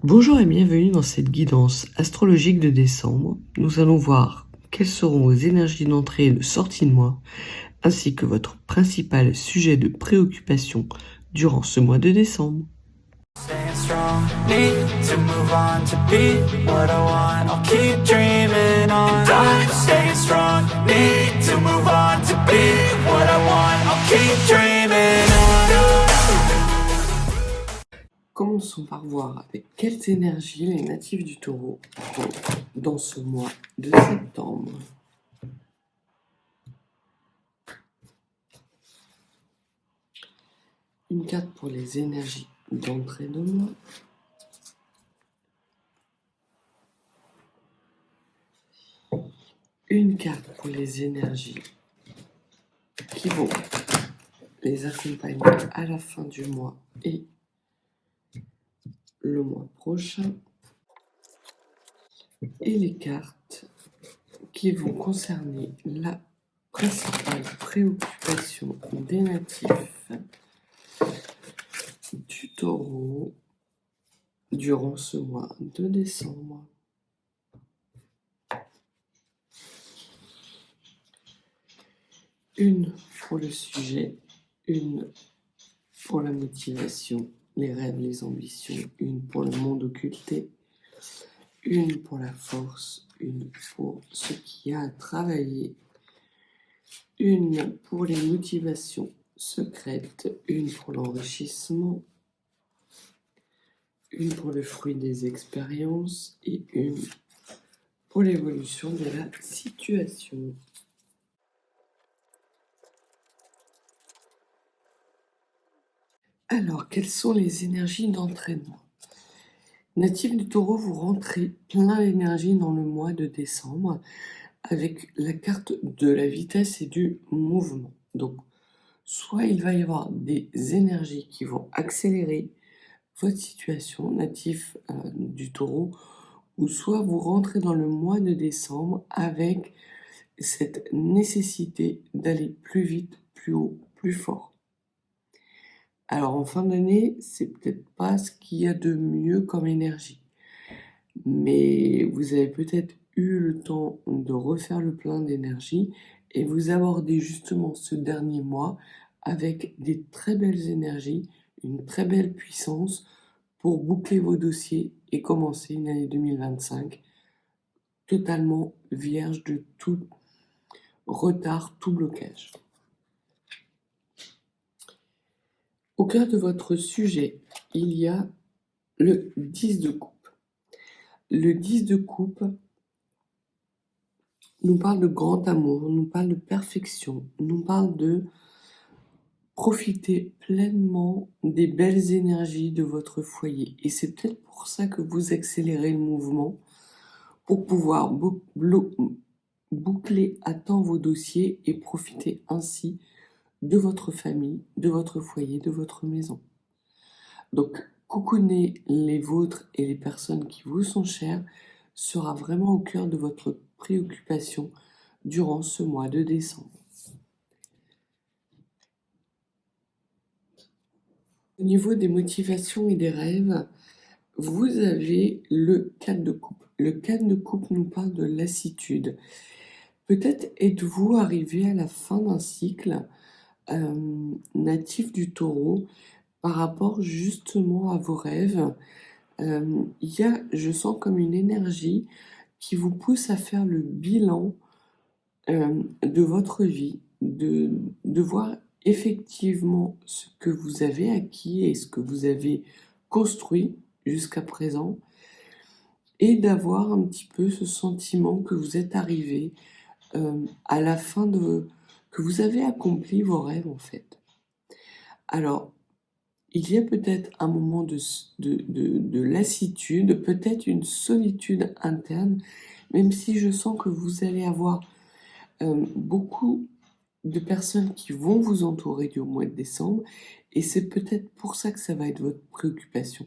Bonjour et bienvenue dans cette guidance astrologique de décembre. Nous allons voir quelles seront vos énergies d'entrée et de sortie de mois, ainsi que votre principal sujet de préoccupation durant ce mois de décembre. Staying strong, need to move on to be what I want. I'll keep dreaming on. And I'm staying strong, need to move on to be what I want. I'll keep dreaming on. Commençons par voir avec quelles énergies les natifs du Taureau ont dans ce mois de septembre. Une carte pour les énergies d'entrée de mois. Une carte pour les énergies qui vont les accompagner à la fin du mois et le mois prochain. Et les cartes qui vont concerner la principale préoccupation des natifs du Taureau durant ce mois de décembre. Une pour le sujet, une pour la motivation, les rêves, les ambitions, une pour le monde occulté, une pour la force, une pour ce qu'il y a à travailler, une pour les motivations secrètes, une pour l'enrichissement, une pour le fruit des expériences et une pour l'évolution de la situation. Alors, quelles sont les énergies d'entraînement? Natif du Taureau, vous rentrez plein d'énergie dans le mois de décembre avec la carte de la vitesse et du mouvement. Donc, soit il va y avoir des énergies qui vont accélérer votre situation, natif du Taureau, ou soit vous rentrez dans le mois de décembre avec cette nécessité d'aller plus vite, plus haut, plus fort. Alors en fin d'année, c'est peut-être pas ce qu'il y a de mieux comme énergie, mais vous avez peut-être eu le temps de refaire le plein d'énergie et vous abordez justement ce dernier mois avec des très belles énergies, une très belle puissance pour boucler vos dossiers et commencer une année 2025 totalement vierge de tout retard, tout blocage. Au cœur de votre sujet, il y a le 10 de coupe. Le 10 de coupe nous parle de grand amour, nous parle de perfection, nous parle de profiter pleinement des belles énergies de votre foyer. Et c'est peut-être pour ça que vous accélérez le mouvement, pour pouvoir boucler à temps vos dossiers et profiter ainsi de votre famille, de votre foyer, de votre maison. Donc, cocooner les vôtres et les personnes qui vous sont chères sera vraiment au cœur de votre préoccupation durant ce mois de décembre. Au niveau des motivations et des rêves, vous avez le 4 de coupe. Le 4 de coupe nous parle de lassitude. Peut-être êtes-vous arrivé à la fin d'un cycle natif du Taureau par rapport justement à vos rêves. Il y a, je sens comme une énergie qui vous pousse à faire le bilan de votre vie, de voir effectivement ce que vous avez acquis et ce que vous avez construit jusqu'à présent, et d'avoir un petit peu ce sentiment que vous êtes arrivé à la fin que vous avez accompli vos rêves en fait. Alors, il y a peut-être un moment de lassitude, peut-être une solitude interne, même si je sens que vous allez avoir beaucoup de personnes qui vont vous entourer du mois de décembre, et c'est peut-être pour ça que ça va être votre préoccupation.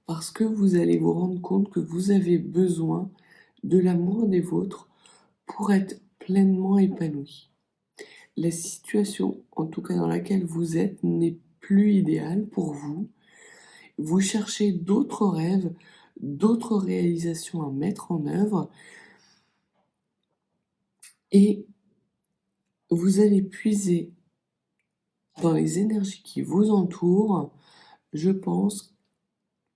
Parce que vous allez vous rendre compte que vous avez besoin de l'amour des vôtres pour être pleinement épanoui. La situation, en tout cas dans laquelle vous êtes, n'est plus idéale pour vous. vous cherchez d'autres rêves, d'autres réalisations à mettre en œuvre et vous allez puiser dans les énergies qui vous entourent, je pense,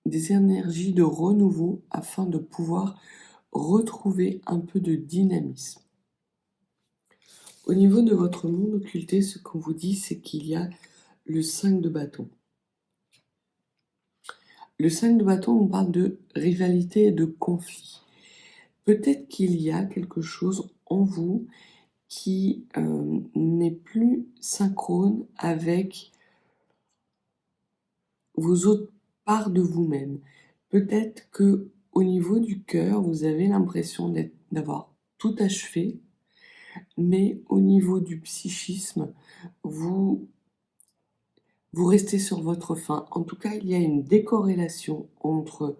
des énergies de renouveau afin de pouvoir retrouver un peu de dynamisme. Au niveau de votre monde occulté, ce qu'on vous dit, c'est qu'il y a le 5 de bâton. Le 5 de bâton, on parle de rivalité et de conflit. Peut-être qu'il y a quelque chose en vous qui n'est plus synchrone avec vos autres parts de vous-même. Peut-être que au niveau du cœur, vous avez l'impression d'avoir tout achevé, mais au niveau du psychisme, vous restez sur votre faim. En tout cas, il y a une décorrélation entre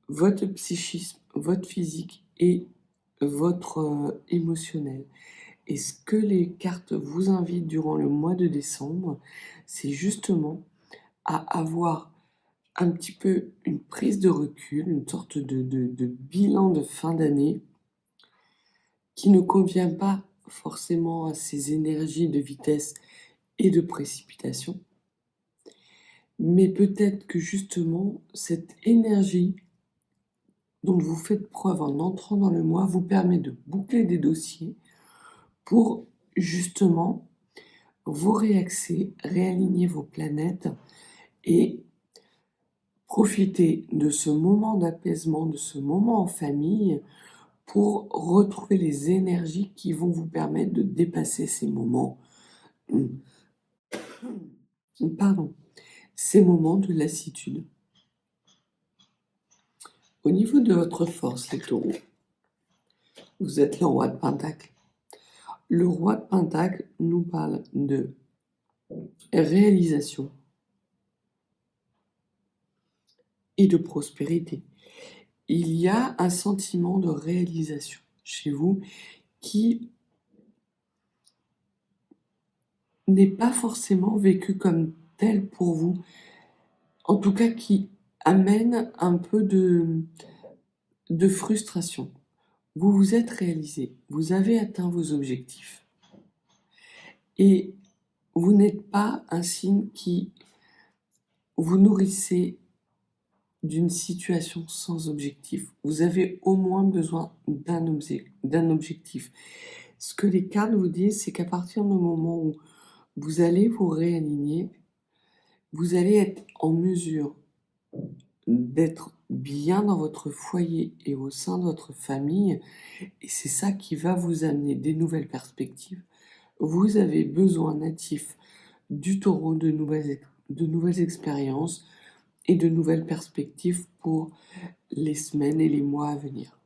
votre psychisme, votre physique et votre émotionnel. Et ce que les cartes vous invitent durant le mois de décembre, c'est justement à avoir un petit peu une prise de recul, une sorte de bilan de fin d'année qui ne convient pas forcément à ces énergies de vitesse et de précipitation. Mais peut-être que justement, cette énergie dont vous faites preuve en entrant dans le mois vous permet de boucler des dossiers pour justement vous réaxer, réaligner vos planètes et profiter de ce moment d'apaisement, de ce moment en famille pour retrouver les énergies qui vont vous permettre de dépasser ces moments, ces moments de lassitude. Au niveau de votre force, les taureaux, vous êtes le roi de Pentacle. Le roi de Pentacle nous parle de réalisation et de prospérité. Il y a un sentiment de réalisation chez vous qui n'est pas forcément vécu comme tel pour vous, en tout cas qui amène un peu de frustration. Vous vous êtes réalisé, vous avez atteint vos objectifs et vous n'êtes pas un signe qui vous nourrissez d'une situation sans objectif. Vous avez au moins besoin d'un objectif. Ce que les cartes vous disent, c'est qu'à partir du moment où vous allez vous réaligner, vous allez être en mesure d'être bien dans votre foyer et au sein de votre famille, et c'est ça qui va vous amener des nouvelles perspectives. Vous avez besoin, natif du taureau, de nouvelles expériences et de nouvelles perspectives pour les semaines et les mois à venir.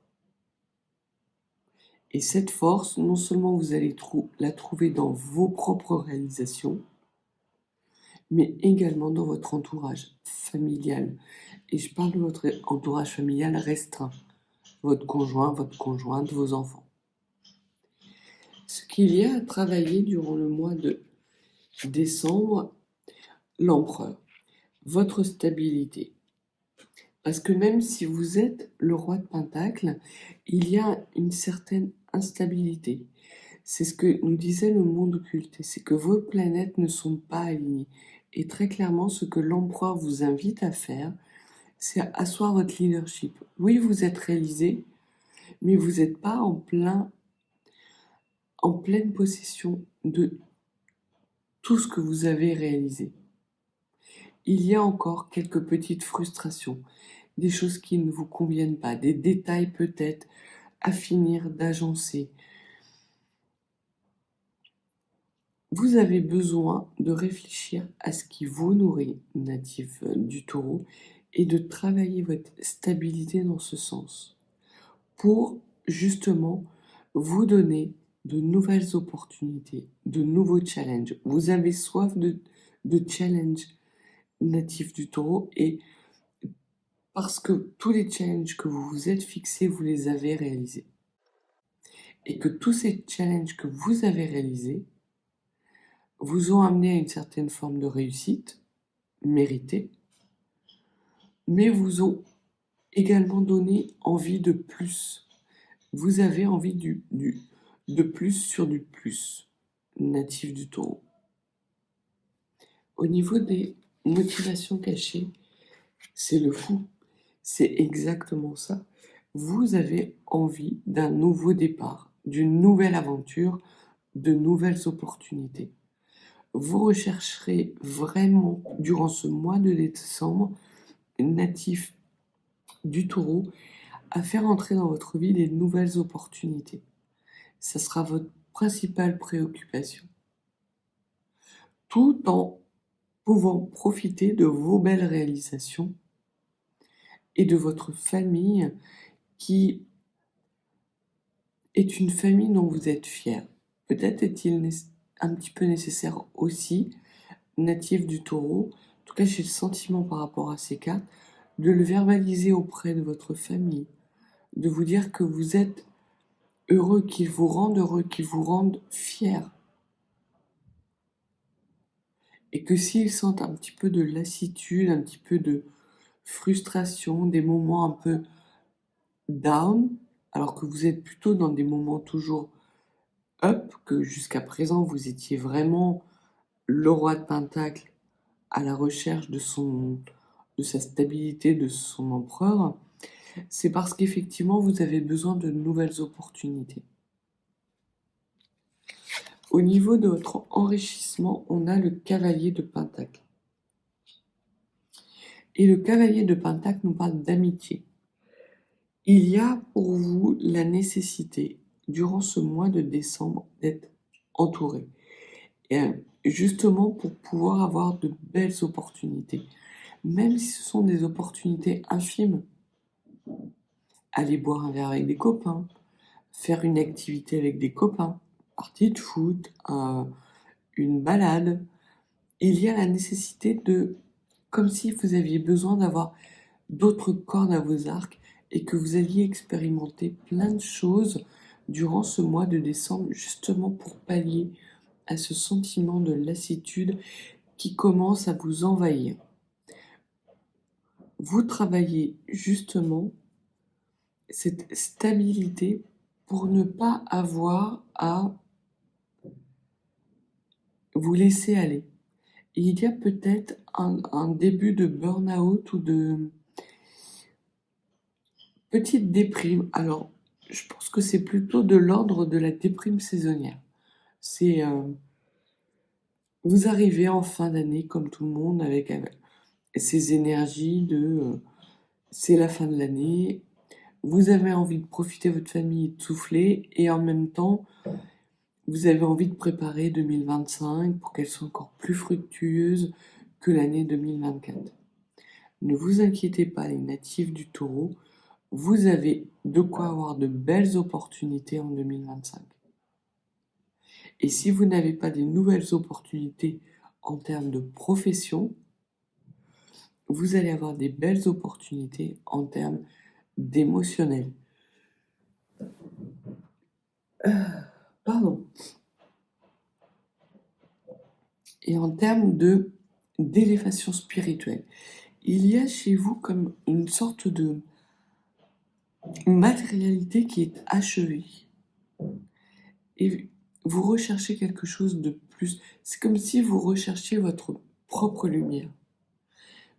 Et cette force, non seulement vous allez la trouver dans vos propres réalisations, mais également dans votre entourage familial. Et je parle de votre entourage familial restreint, votre conjoint, votre conjointe, vos enfants. Ce qu'il y a à travailler durant le mois de décembre, l'empereur, votre stabilité. Parce que même si vous êtes le roi de Pentacle, il y a une certaine instabilité. C'est ce que nous disait le monde occulté, c'est que vos planètes ne sont pas alignées. Et très clairement, ce que l'empereur vous invite à faire, c'est à asseoir votre leadership. Oui, vous êtes réalisé, mais vous n'êtes pas en pleine possession de tout ce que vous avez réalisé. Il y a encore quelques petites frustrations, des choses qui ne vous conviennent pas, des détails peut-être à finir d'agencer. Vous avez besoin de réfléchir à ce qui vous nourrit, natif du taureau, et de travailler votre stabilité dans ce sens, pour justement vous donner de nouvelles opportunités, de nouveaux challenges. Vous avez soif de challenges natifs du taureau, et parce que tous les challenges que vous vous êtes fixés, vous les avez réalisés. Et que tous ces challenges que vous avez réalisés vous ont amené à une certaine forme de réussite, mérité, mais vous ont également donné envie de plus. Vous avez envie de plus sur du plus, natif du taureau. Au niveau des motivations cachées, c'est le fou. C'est exactement ça. Vous avez envie d'un nouveau départ, d'une nouvelle aventure, de nouvelles opportunités. Vous rechercherez vraiment, durant ce mois de décembre, natif du taureau, à faire entrer dans votre vie des nouvelles opportunités. Ça sera votre principale préoccupation. Tout en pouvant profiter de vos belles réalisations et de votre famille qui est une famille dont vous êtes fiers. Peut-être est-il un petit peu nécessaire aussi, natif du taureau, en tout cas j'ai le sentiment par rapport à ces cartes, de le verbaliser auprès de votre famille, de vous dire que vous êtes heureux, qu'ils vous rendent fiers. Et que s'ils sentent un petit peu de lassitude, un petit peu de frustration, des moments un peu down, alors que vous êtes plutôt dans des moments toujours up, que jusqu'à présent vous étiez vraiment le roi de Pentacle à la recherche de sa stabilité, de son empereur, c'est parce qu'effectivement vous avez besoin de nouvelles opportunités. Au niveau de votre enrichissement, on a le cavalier de Pentacle. Et le cavalier de Pentacle nous parle d'amitié. Il y a pour vous la nécessité, durant ce mois de décembre, d'être entouré. Et justement pour pouvoir avoir de belles opportunités. Même si ce sont des opportunités infimes. Aller boire un verre avec des copains, faire une activité avec des copains, partie de foot, une balade. Il y a la nécessité de, comme si vous aviez besoin d'avoir d'autres cordes à vos arcs et que vous alliez expérimenter plein de choses durant ce mois de décembre, justement pour pallier à ce sentiment de lassitude qui commence à vous envahir. Vous travaillez justement cette stabilité pour ne pas avoir à vous laisser aller. Et il y a peut-être un début de burn-out ou de petite déprime. Alors, je pense que c'est plutôt de l'ordre de la déprime saisonnière. C'est vous arrivez en fin d'année comme tout le monde avec ces énergies de c'est la fin de l'année, vous avez envie de profiter de votre famille et de souffler, et en même temps vous avez envie de préparer 2025 pour qu'elle soit encore plus fructueuse que l'année 2024. Ne vous inquiétez pas les natifs du taureau, vous avez de quoi avoir de belles opportunités en 2025. Et si vous n'avez pas des nouvelles opportunités en termes de profession, vous allez avoir des belles opportunités en termes d'émotionnel. Pardon. Et en termes d'élévation spirituelle, il y a chez vous comme une sorte de matérialité qui est achevée. Et vous recherchez quelque chose de plus. C'est comme si vous recherchiez votre propre lumière.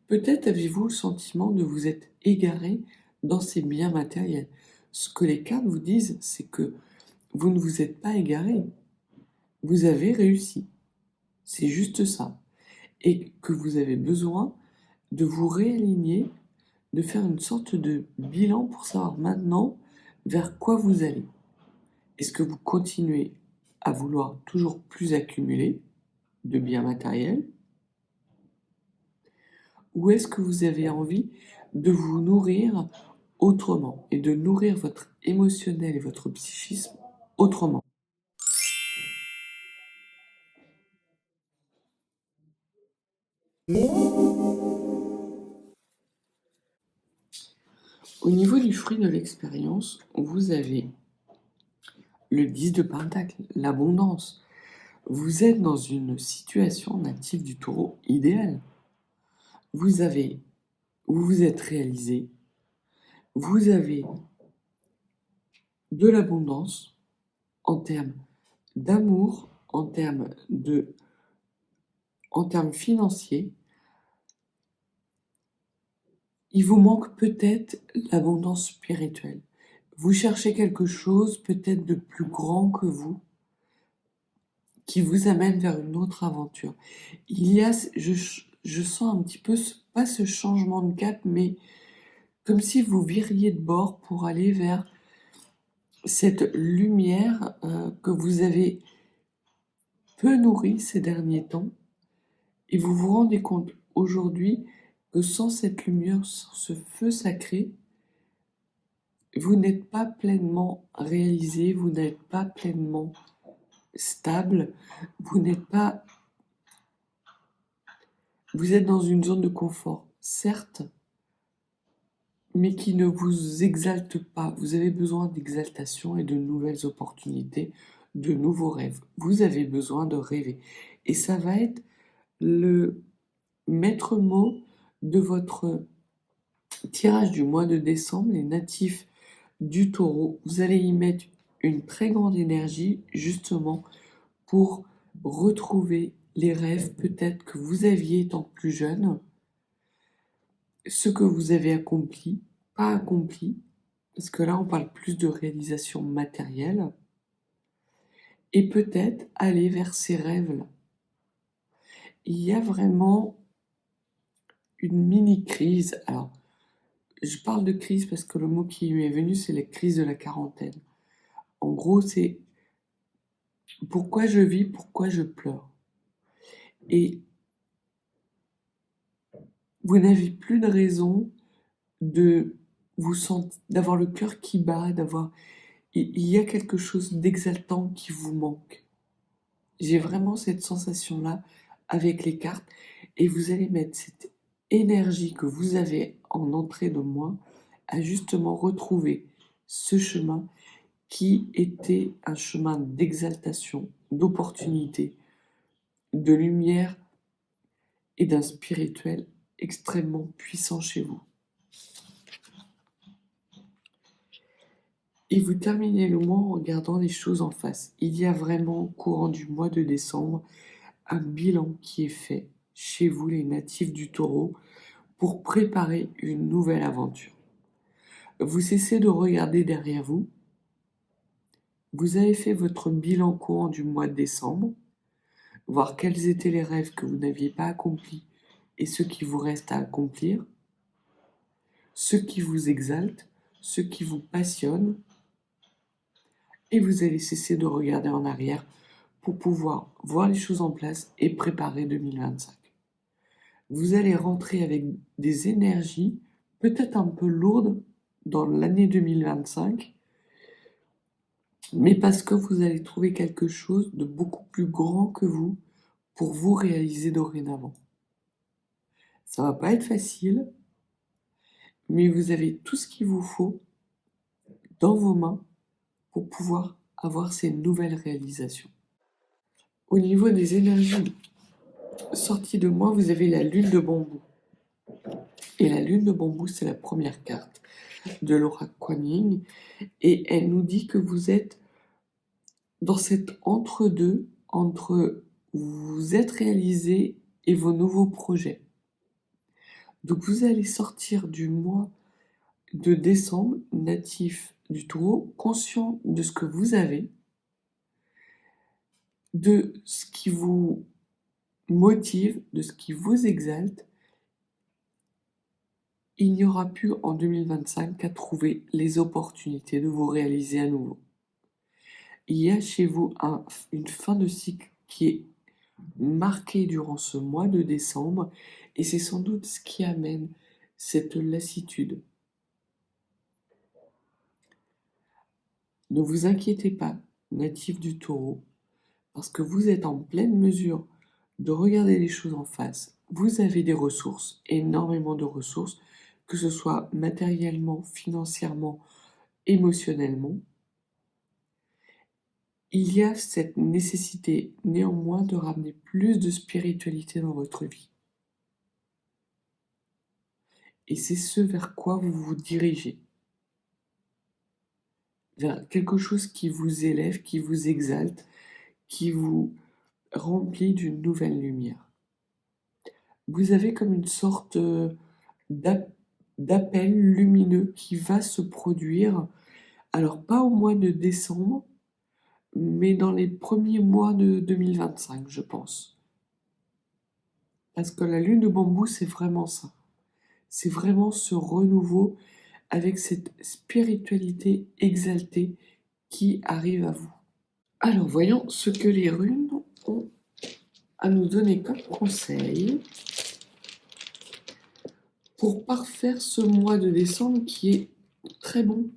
Peut-être avez-vous le sentiment de vous être égaré dans ces biens matériels. Ce que les cartes vous disent, c'est que vous ne vous êtes pas égaré. Vous avez réussi. C'est juste ça. Et que vous avez besoin de vous réaligner, de faire une sorte de bilan pour savoir maintenant vers quoi vous allez. Est-ce que vous continuez à vouloir toujours plus accumuler de biens matériels? Ou est-ce que vous avez envie de vous nourrir autrement et de nourrir votre émotionnel et votre psychisme autrement? Au niveau du fruit de l'expérience, vous avez le 10 de Pentacle, l'abondance. Vous êtes dans une situation native du taureau idéale. vous vous êtes réalisé, vous avez de l'abondance en termes d'amour, en termes financiers. Il vous manque peut-être l'abondance spirituelle. Vous cherchez quelque chose peut-être de plus grand que vous, qui vous amène vers une autre aventure. Il y a, je sens un petit peu, pas ce changement de cap, mais comme si vous viriez de bord pour aller vers cette lumière que vous avez peu nourrie ces derniers temps, et vous vous rendez compte aujourd'hui que sans cette lumière, sans ce feu sacré, vous n'êtes pas pleinement réalisé, vous n'êtes pas pleinement stable, vous êtes dans une zone de confort, certes, mais qui ne vous exalte pas. Vous avez besoin d'exaltation et de nouvelles opportunités, de nouveaux rêves. Vous avez besoin de rêver. Et ça va être le maître mot de votre tirage du mois de décembre, les natifs du Taureau. Vous allez y mettre une très grande énergie, justement, pour retrouver les rêves peut-être que vous aviez étant plus jeune, ce que vous avez accompli, pas accompli, parce que là on parle plus de réalisation matérielle, et peut-être aller vers ces rêves-là. Il y a vraiment une mini-crise. Alors, je parle de crise parce que le mot qui m'est venu, c'est la crise de la quarantaine. En gros, c'est pourquoi je vis, pourquoi je pleure. Et vous n'avez plus de raison de vous sentir, d'avoir le cœur qui bat, il y a quelque chose d'exaltant qui vous manque. J'ai vraiment cette sensation-là avec les cartes, et vous allez mettre cette énergie que vous avez en entrée de moi à justement retrouver ce chemin qui était un chemin d'exaltation, d'opportunité, de lumière et d'un spirituel extrêmement puissant chez vous. Et vous terminez le mois en regardant les choses en face. Il y a vraiment, au courant du mois de décembre, un bilan qui est fait chez vous, les natifs du Taureau, pour préparer une nouvelle aventure. Vous cessez de regarder derrière vous. Vous avez fait votre bilan courant du mois de décembre, voir quels étaient les rêves que vous n'aviez pas accomplis et ceux qui vous restent à accomplir, ceux qui vous exaltent, ceux qui vous passionnent, et vous allez cesser de regarder en arrière pour pouvoir voir les choses en place et préparer 2025. Vous allez rentrer avec des énergies peut-être un peu lourdes dans l'année 2025, mais parce que vous allez trouver quelque chose de beaucoup plus grand que vous pour vous réaliser dorénavant. Ça va pas être facile, mais vous avez tout ce qu'il vous faut dans vos mains pour pouvoir avoir ces nouvelles réalisations. Au niveau des énergies sorties de moi, vous avez la lune de bambou. Et la lune de bambou, c'est la première carte de l'oracle Kuan Yin. Et elle nous dit que vous êtes dans cet entre-deux, entre vous êtes réalisé et vos nouveaux projets. Donc vous allez sortir du mois de décembre, natif du Taureau, conscient de ce que vous avez, de ce qui vous motive, de ce qui vous exalte. Il n'y aura plus en 2025 qu'à trouver les opportunités de vous réaliser à nouveau. Il y a chez vous une fin de cycle qui est marquée durant ce mois de décembre, et c'est sans doute ce qui amène cette lassitude. Ne vous inquiétez pas, natif du Taureau, parce que vous êtes en pleine mesure de regarder les choses en face. Vous avez des ressources, énormément de ressources, que ce soit matériellement, financièrement, émotionnellement. Il y a cette nécessité néanmoins de ramener plus de spiritualité dans votre vie. Et c'est ce vers quoi vous vous dirigez. Vers quelque chose qui vous élève, qui vous exalte, qui vous remplit d'une nouvelle lumière. Vous avez comme une sorte d'appel lumineux qui va se produire, alors pas au mois de décembre, mais dans les premiers mois de 2025, je pense. Parce que la lune de bambou, c'est vraiment ça. C'est vraiment ce renouveau avec cette spiritualité exaltée qui arrive à vous. Alors, voyons ce que les runes ont à nous donner comme conseil pour parfaire ce mois de décembre qui est très bon.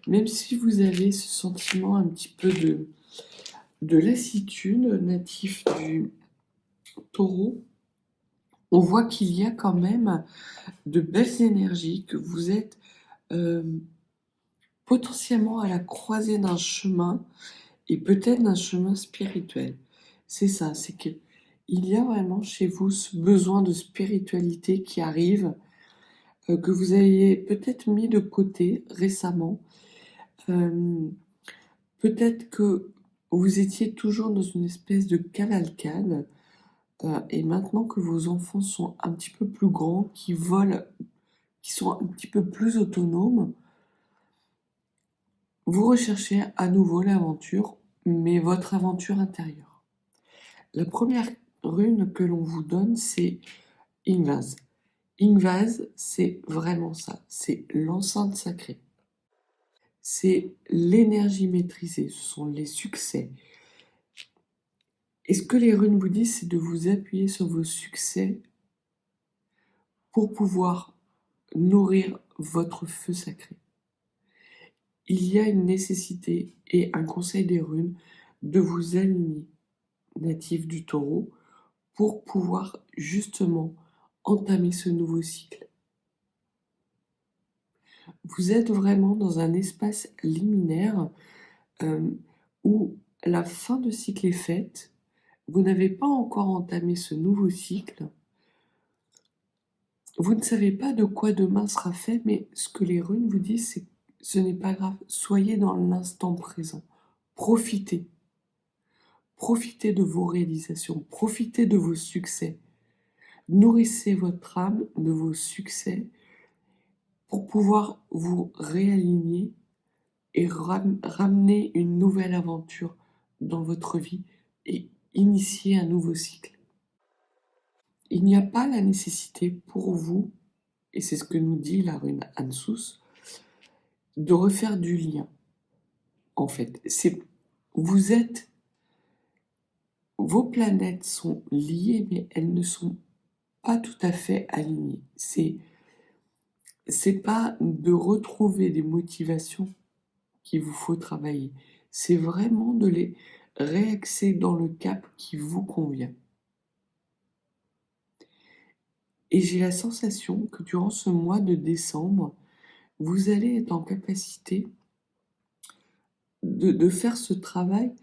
Même si vous avez ce sentiment un petit peu de lassitude natif du taureau, on voit qu'il y a quand même de belles énergies, que vous êtes potentiellement à la croisée d'un chemin et peut-être d'un chemin spirituel. C'est ça, c'est qu'il y a vraiment chez vous ce besoin de spiritualité qui arrive, que vous avez peut-être mis de côté récemment. Peut-être que vous étiez toujours dans une espèce de cavalcade, et maintenant que vos enfants sont un petit peu plus grands, qui volent, qui sont un petit peu plus autonomes, vous recherchez à nouveau l'aventure, mais votre aventure intérieure. La première rune que l'on vous donne, c'est Ingvaz. Ingvaz, c'est vraiment ça, c'est l'enceinte sacrée. C'est l'énergie maîtrisée, ce sont les succès. Et ce que les runes vous disent, c'est de vous appuyer sur vos succès pour pouvoir nourrir votre feu sacré. Il y a une nécessité et un conseil des runes de vous aligner, natif du taureau, pour pouvoir justement entamer ce nouveau cycle. Vous êtes vraiment dans un espace liminaire où la fin de cycle est faite, vous n'avez pas encore entamé ce nouveau cycle, vous ne savez pas de quoi demain sera fait, mais ce que les runes vous disent, c'est que ce n'est pas grave, soyez dans l'instant présent, profitez. Profitez de vos réalisations, profitez de vos succès. Nourrissez votre âme de vos succès pour pouvoir vous réaligner et ramener une nouvelle aventure dans votre vie et initier un nouveau cycle. Il n'y a pas la nécessité pour vous, et c'est ce que nous dit la rune Ansous, de refaire du lien. En fait, vos planètes sont liées, mais elles ne sont pas tout à fait alignées. C'est pas de retrouver des motivations qu'il vous faut travailler. C'est vraiment de les réaxer dans le cap qui vous convient. Et j'ai la sensation que durant ce mois de décembre, vous allez être en capacité de faire ce travail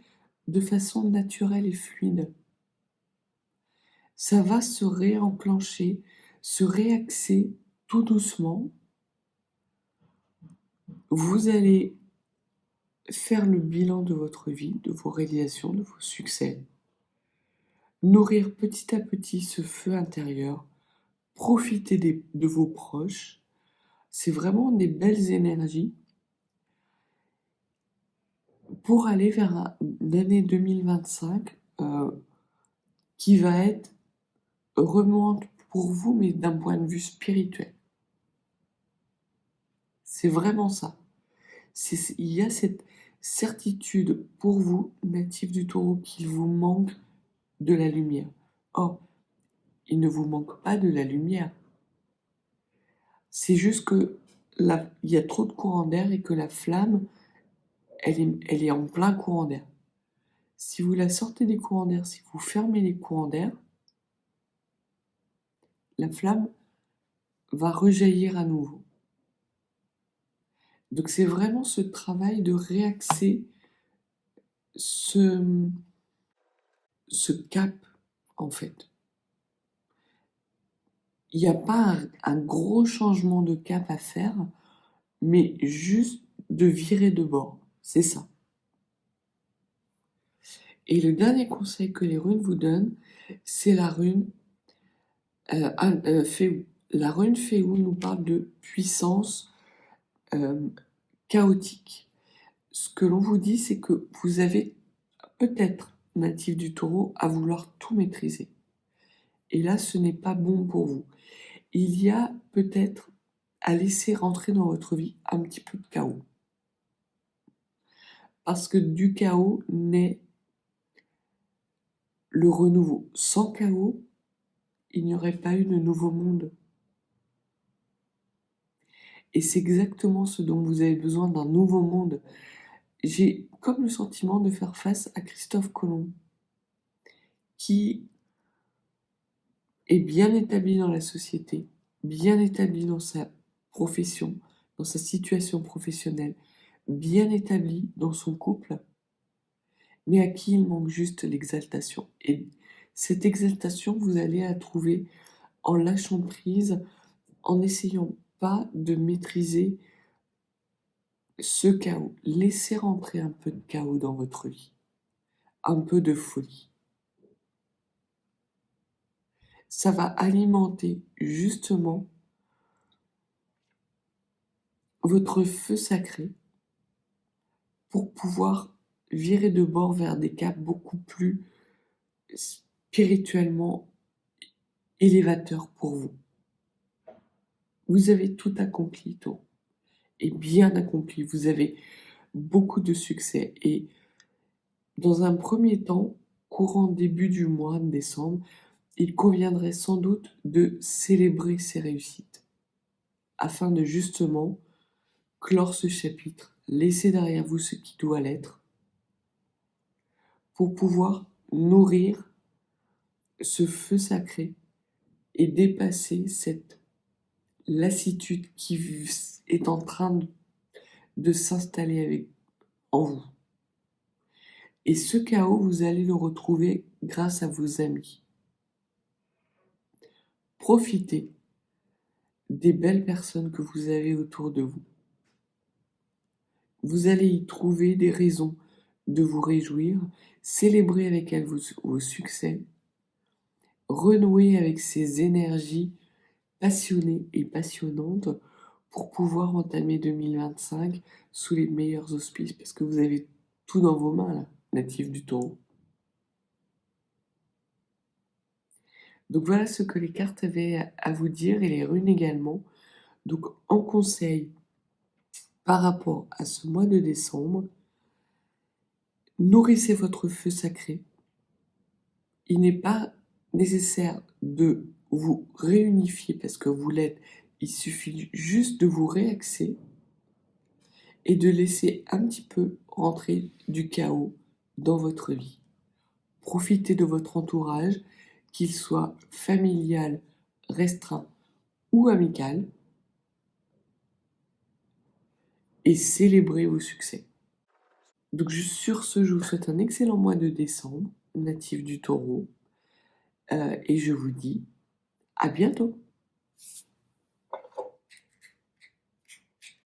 de façon naturelle et fluide. Ça va se réenclencher, se réaxer tout doucement. Vous allez faire le bilan de votre vie, de vos réalisations, de vos succès. Nourrir petit à petit ce feu intérieur. Profiter de vos proches. C'est vraiment des belles énergies pour aller vers une année 2025 qui va être remuante pour vous, mais d'un point de vue spirituel. C'est vraiment ça. Il y a cette certitude pour vous, natif du taureau, qu'il vous manque de la lumière. Or, il ne vous manque pas de la lumière. C'est juste que il y a trop de courant d'air et que la flamme, elle est en plein courant d'air. Si vous la sortez des courants d'air, si vous fermez les courants d'air, la flamme va rejaillir à nouveau. Donc c'est vraiment ce travail de réaxer ce cap, en fait. Il n'y a pas un gros changement de cap à faire, mais juste de virer de bord. C'est ça. Et le dernier conseil que les runes vous donnent, c'est la rune Féou. La rune Féou nous parle de puissance chaotique. Ce que l'on vous dit, c'est que vous avez peut-être, natif du taureau, à vouloir tout maîtriser. Et là, ce n'est pas bon pour vous. Il y a peut-être à laisser rentrer dans votre vie un petit peu de chaos. Parce que du chaos naît le renouveau. Sans chaos, il n'y aurait pas eu de nouveau monde. Et c'est exactement ce dont vous avez besoin, d'un nouveau monde. J'ai comme le sentiment de faire face à Christophe Colomb, qui est bien établi dans la société, bien établi dans sa profession, dans sa situation professionnelle, bien établi dans son couple, mais à qui il manque juste l'exaltation. Et cette exaltation, vous allez la trouver en lâchant prise, en n'essayant pas de maîtriser ce chaos. Laissez rentrer un peu de chaos dans votre vie, un peu de folie. Ça va alimenter justement votre feu sacré pour pouvoir virer de bord vers des caps beaucoup plus spirituellement élévateurs pour vous. Vous avez tout accompli, tôt, et bien accompli. Vous avez beaucoup de succès. Et dans un premier temps, courant début du mois de décembre, il conviendrait sans doute de célébrer ces réussites, afin de justement clore ce chapitre, laisser derrière vous ce qui doit l'être, pour pouvoir nourrir ce feu sacré et dépasser cette lassitude qui est en train de s'installer en vous. Et ce chaos, vous allez le retrouver grâce à vos amis. Profitez des belles personnes que vous avez autour de vous. Vous allez y trouver des raisons de vous réjouir, célébrer avec elles vos succès, renouer avec ces énergies passionnées et passionnantes pour pouvoir entamer 2025 sous les meilleurs auspices, parce que vous avez tout dans vos mains, là, natif du taureau. Donc voilà ce que les cartes avaient à vous dire, et les runes également. Donc en conseil par rapport à ce mois de décembre, nourrissez votre feu sacré. Il n'est pas nécessaire de vous réunifier parce que vous l'êtes. Il suffit juste de vous réaxer et de laisser un petit peu rentrer du chaos dans votre vie. Profitez de votre entourage, qu'il soit familial, restreint ou amical, et célébrez vos succès. Donc sur ce, je vous souhaite un excellent mois de décembre, natif du taureau, et je vous dis à bientôt.